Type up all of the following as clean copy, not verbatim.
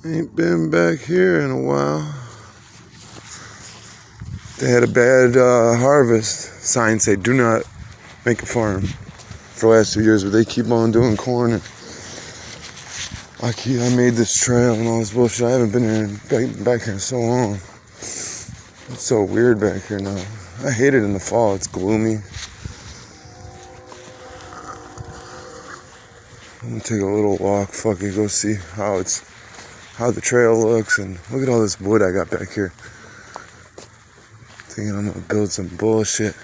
Ain't been back here in a while. They had a bad harvest. Signs say do not make a farm for the last 2 years, but they keep on doing corn. And I made this trail and all this bullshit. I haven't been back here in so long. It's so weird back here now. I hate it in the fall. It's gloomy. I'm gonna take a little walk. Fuck it, go see how the trail looks, and look at all this wood I got back here. Thinking I'm gonna build some bullshit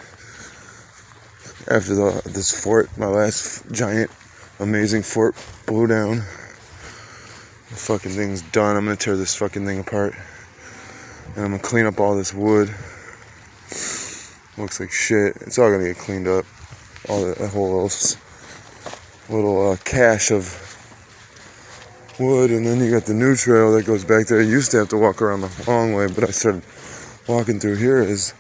after this fort, my last giant, amazing fort blew down. The fucking thing's done. I'm gonna tear this fucking thing apart, and I'm gonna clean up all this wood. Looks like shit. It's all gonna get cleaned up. All the whole little cache of wood, and then you got the new trail that goes back there. I used to have to walk around the long way, but I started walking through here as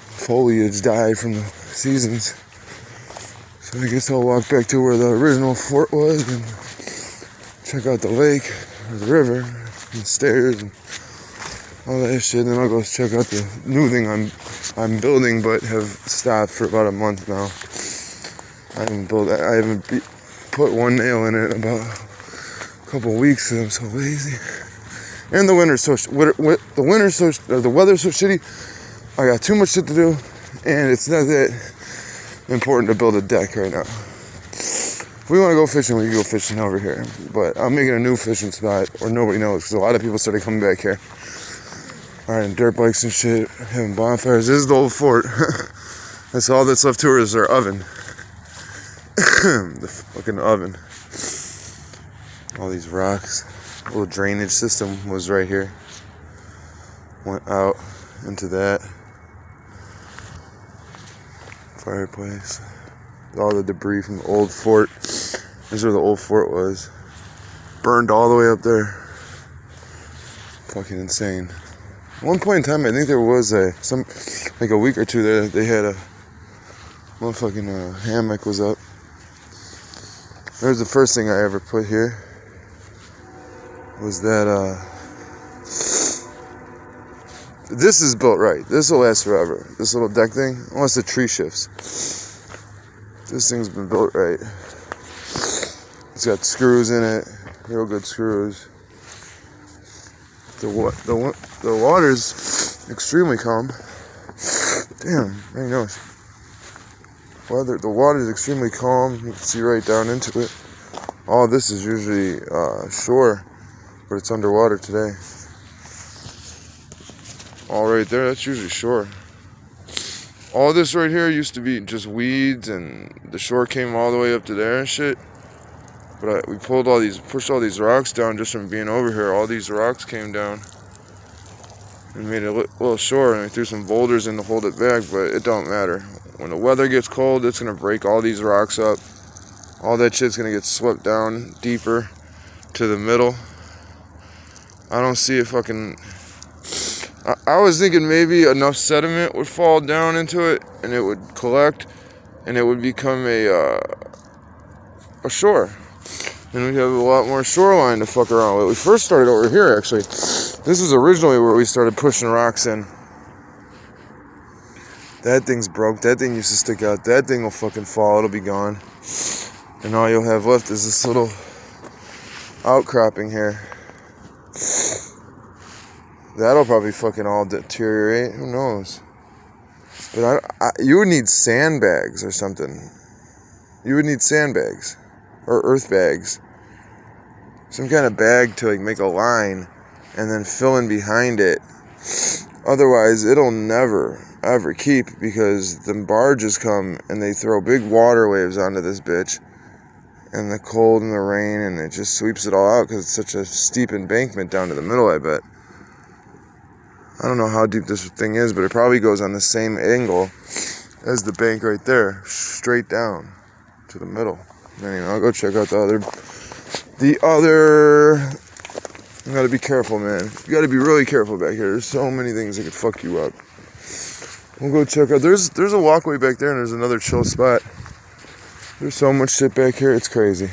foliage died from the seasons. So I guess I'll walk back to where the original fort was and check out the lake or the river and the stairs and all that shit. And then I'll go check out the new thing I'm building, but have stopped for about a month now. I haven't put one nail in it in about a couple weeks because I'm so lazy. And the weather's so shitty. I got too much shit to do, and it's not that important to build a deck right now. If we want to go fishing, we can go fishing over here. But I'm making a new fishing spot where nobody knows, because a lot of people started coming back here. Riding dirt bikes and shit, having bonfires. This is the old fort. That's all that's left to her is our oven. The fucking oven. All these rocks. A little drainage system was right here. Went out into that fireplace. All the debris from the old fort. This is where the old fort was. Burned all the way up there. Fucking insane. At one point in time, I think there was a week or two there, they had a motherfucking hammock was up. That was the first thing I ever put here. Was that this is built right. This will last forever. This little deck thing, unless the tree shifts. This thing's been built right. It's got screws in it, real good screws. The water's extremely calm. Damn, very nice. The water's extremely calm. You can see right down into it. All this is usually shore, but it's underwater today. All right there, that's usually shore. All this right here used to be just weeds, and the shore came all the way up to there and shit. But we pushed all these rocks down just from being over here. All these rocks came down and made a little shore, and we threw some boulders in to hold it back, but it don't matter. When the weather gets cold, it's gonna break all these rocks up. All that shit's gonna get swept down deeper to the middle. I don't see it fucking... I was thinking maybe enough sediment would fall down into it, and it would collect, and it would become a shore. And we'd have a lot more shoreline to fuck around with. We first started over here, actually. This is originally where we started pushing rocks in. That thing's broke. That thing used to stick out. That thing will fucking fall. It'll be gone. And all you'll have left is this little outcropping here. That'll probably fucking all deteriorate. Who knows? But you would need sandbags or something. You would need sandbags. Or earth bags. Some kind of bag to make a line and then fill in behind it. Otherwise, it'll never, ever keep, because the barges come and they throw big water waves onto this bitch. And the cold and the rain, and it just sweeps it all out because it's such a steep embankment down to the middle, I bet. I don't know how deep this thing is, but it probably goes on the same angle as the bank right there, straight down to the middle. Anyway, I'll go check out the other. You gotta be careful, man. You gotta be really careful back here. There's so many things that could fuck you up. We'll go check out. There's a walkway back there, and there's another chill spot. There's so much shit back here, it's crazy.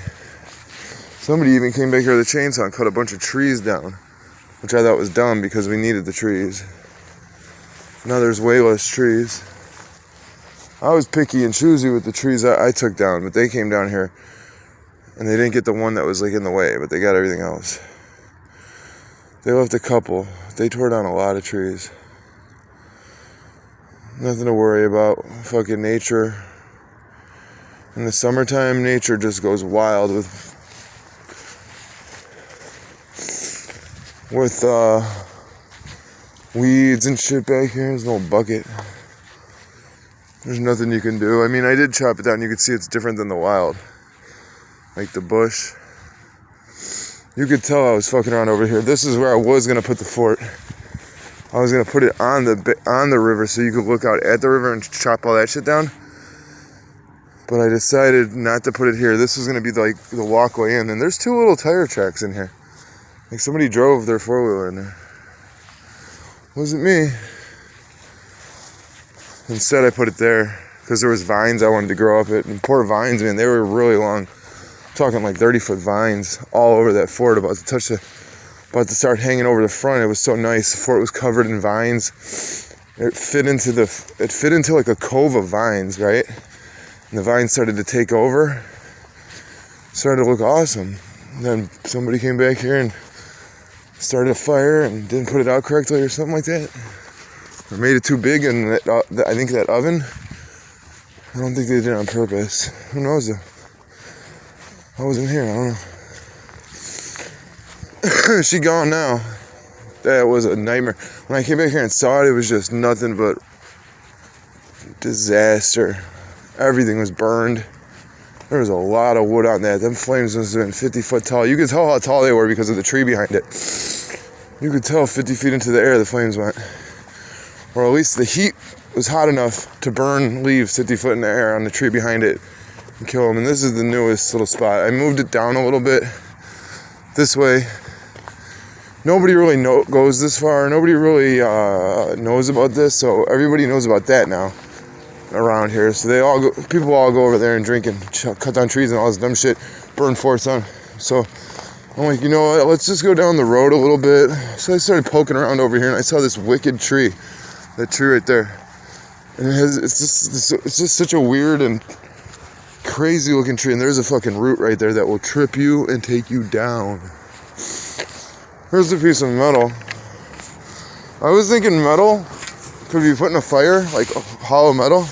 Somebody even came back here with a chainsaw and cut a bunch of trees down, which I thought was dumb because we needed the trees. Now there's way less trees. I was picky and choosy with the trees I took down, but they came down here and they didn't get the one that was like in the way, but they got everything else. They left a couple. They tore down a lot of trees. Nothing to worry about. Fucking nature. In the summertime, nature just goes wild with weeds and shit back here. There's no bucket. There's nothing you can do. I mean, I did chop it down. You could see it's different than the wild. Like the bush. You could tell I was fucking around over here. This is where I was gonna put the fort. I was gonna put it on the river so you could look out at the river and chop all that shit down. But I decided not to put it here. This was gonna be like the walkway in, and there's 2 little tire tracks in here. Like somebody drove their 4-wheeler in there. Wasn't me. Instead, I put it there because there was vines I wanted to grow up it, and poor vines, man, they were really long. I'm talking like 30-foot vines all over that fort, about to start hanging over the front. It was so nice. The fort was covered in vines. It fit into like a cove of vines, right? And the vines started to take over. Started to look awesome. And then somebody came back here and started a fire and didn't put it out correctly or something like that. Or made it too big, and I think that oven, I don't think they did it on purpose. Who knows? I wasn't here, I don't know. She gone now. That was a nightmare. When I came back here and saw it, it was just nothing but disaster. Everything was burned. There was a lot of wood on that. Them flames must have been 50 foot tall. You could tell how tall they were because of the tree behind it. You could tell 50 feet into the air the flames went. Or at least the heat was hot enough to burn leaves 50 foot in the air on the tree behind it and kill them. And this is the newest little spot. I moved it down a little bit this way. Nobody really goes this far. Nobody really knows about this. So everybody knows about that now around here. So people all go over there and drink and cut down trees and all this dumb shit, burn forts on. So I'm like, you know what? Let's just go down the road a little bit. So I started poking around over here and I saw this wicked tree. That tree right there. And it's just such a weird and crazy looking tree. And there's a fucking root right there that will trip you and take you down. Here's a piece of metal. I was thinking metal could be put in a fire, like hollow metal.